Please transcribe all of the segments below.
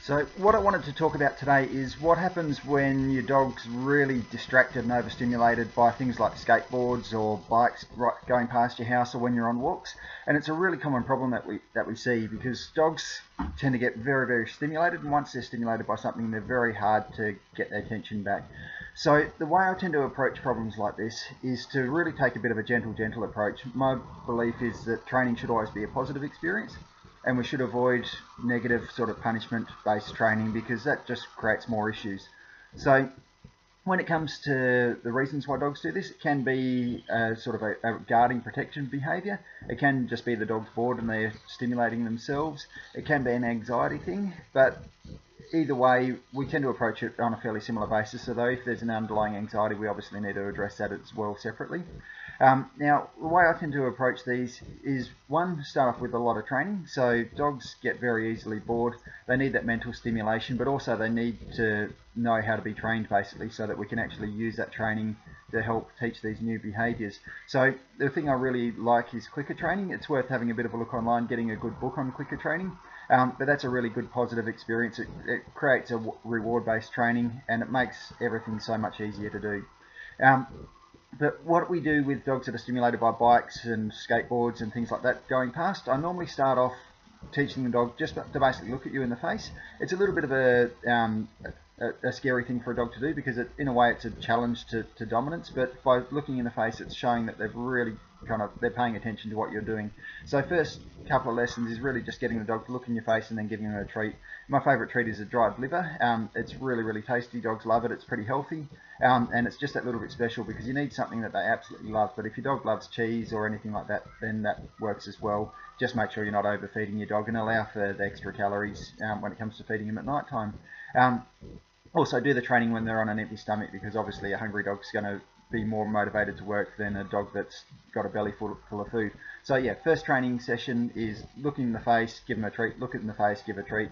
So what I wanted to talk about today is what happens when your dog's really distracted and overstimulated by things like skateboards or bikes going past your house, or when you're on walks. And it's a really common problem that we see, because dogs tend to get very, very stimulated, and once they're stimulated by something, they're very hard to get their attention back. So the way I tend to approach problems like this is to really take a bit of a gentle approach. My belief is that training should always be a positive experience, and we should avoid negative sort of punishment-based training, because that just creates more issues. So when it comes to the reasons why dogs do this, it can be sort of a guarding protection behaviour. It can just be the dog's bored and they're stimulating themselves. It can be an anxiety thing, but either way, we tend to approach it on a fairly similar basis. Although if there's an underlying anxiety, we obviously need to address that as well separately. Now, the way I tend to approach these is, one, start off with a lot of training. So dogs get very easily bored. They need that mental stimulation, but also they need to know how to be trained, basically, so that we can actually use that training to help teach these new behaviours. So the thing I really like is clicker training. It's worth having a bit of a look online, getting a good book on clicker training. But that's a really good positive experience. It creates a reward-based training, and it makes everything so much easier to do. But what we do with dogs that are stimulated by bikes and skateboards and things like that going past, I normally start off teaching the dog just to basically look at you in the face. It's a little bit of a scary thing for a dog to do, because in a way it's a challenge to dominance, but by looking in the face, it's showing that they've really they're paying attention to what you're doing. So first couple of lessons is really just getting the dog to look in your face and then giving them a treat. My favourite treat is a dried liver. It's really tasty. Dogs love it. It's pretty healthy, and it's just that little bit special, because you need something that they absolutely love. But if your dog loves cheese or anything like that, then that works as well. Just make sure you're not overfeeding your dog, and allow for the extra calories when it comes to feeding them at night time. Also do the training when they're on an empty stomach, because obviously a hungry dog's going to be more motivated to work than a dog that's got a belly full of food. So yeah, first training session is look in the face, give them a treat, look in the face, give a treat.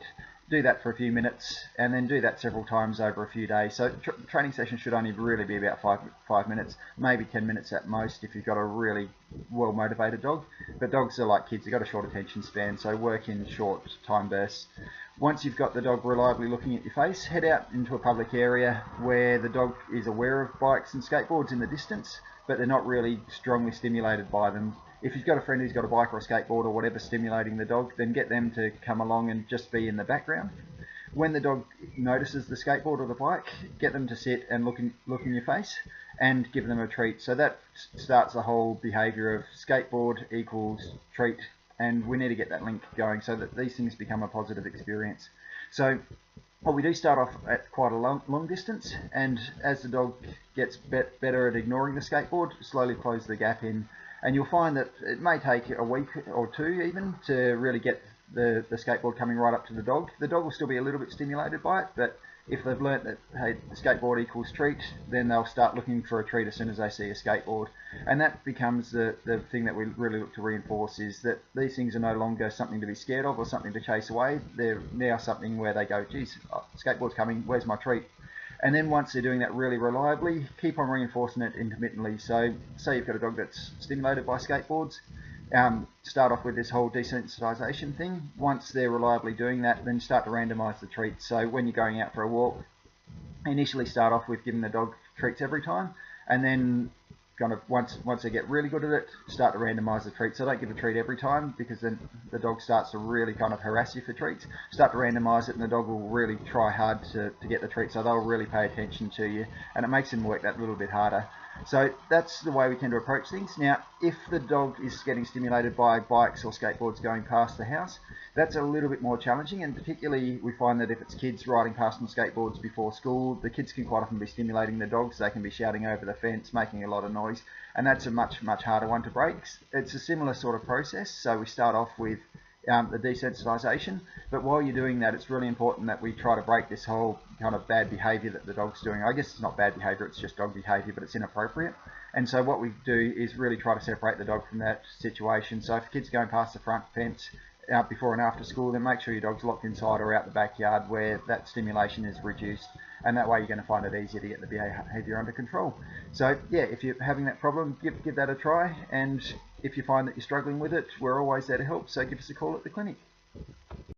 Do that for a few minutes, and then do that several times over a few days. So training session should only really be about five minutes, maybe 10 minutes at most if you've got a really well motivated dog. But dogs are like kids, they've got a short attention span, so work in short time bursts. Once you've got the dog reliably looking at your face, head out into a public area where the dog is aware of bikes and skateboards in the distance, but they're not really strongly stimulated by them. If you've got a friend who's got a bike or a skateboard or whatever stimulating the dog, then get them to come along and just be in the background. When the dog notices the skateboard or the bike, get them to sit and look in your face and give them a treat. So that starts the whole behaviour of skateboard equals treat, and we need to get that link going so that these things become a positive experience. So we do start off at quite a long distance, and as the dog gets better at ignoring the skateboard, slowly close the gap in. And you'll find that it may take a week or two even to really get the skateboard coming right up to the dog. The dog will still be a little bit stimulated by it, but if they've learnt that, hey, the skateboard equals treat, then they'll start looking for a treat as soon as they see a skateboard. And that becomes the thing that we really look to reinforce, is that these things are no longer something to be scared of or something to chase away. They're now something where they go, geez, skateboard's coming, where's my treat? And then once they're doing that really reliably, keep on reinforcing it intermittently. So say you've got a dog that's stimulated by skateboards, start off with this whole desensitization thing. Once they're reliably doing that, then start to randomize the treats. So when you're going out for a walk, initially start off with giving the dog treats every time, and then kind of once they get really good at it, start to randomize the treats. So don't give a treat every time, because then the dog starts to really kind of harass you for treats. Start to randomize it, and the dog will really try hard to get the treat, so they'll really pay attention to you, and it makes them work that little bit harder. So that's the way we tend to approach things. Now, if the dog is getting stimulated by bikes or skateboards going past the house, that's a little bit more challenging, and particularly we find that if it's kids riding past on skateboards before school, the kids can quite often be stimulating the dogs. They can be shouting over the fence, making a lot of noise, and that's a much harder one to break. It's a similar sort of process, so we start off with the desensitization, but while you're doing that, it's really important that we try to break this whole kind of bad behavior that the dog's doing. I guess it's not bad behavior, it's just dog behavior, but it's inappropriate. And so what we do is really try to separate the dog from that situation. So if the kid's going past the front fence out before and after school, then make sure your dog's locked inside or out the backyard where that stimulation is reduced, and that way you're going to find it easier to get the behavior under control. So yeah, if you're having that problem, give that a try, and if you find that you're struggling with it, we're always there to help, so give us a call at the clinic.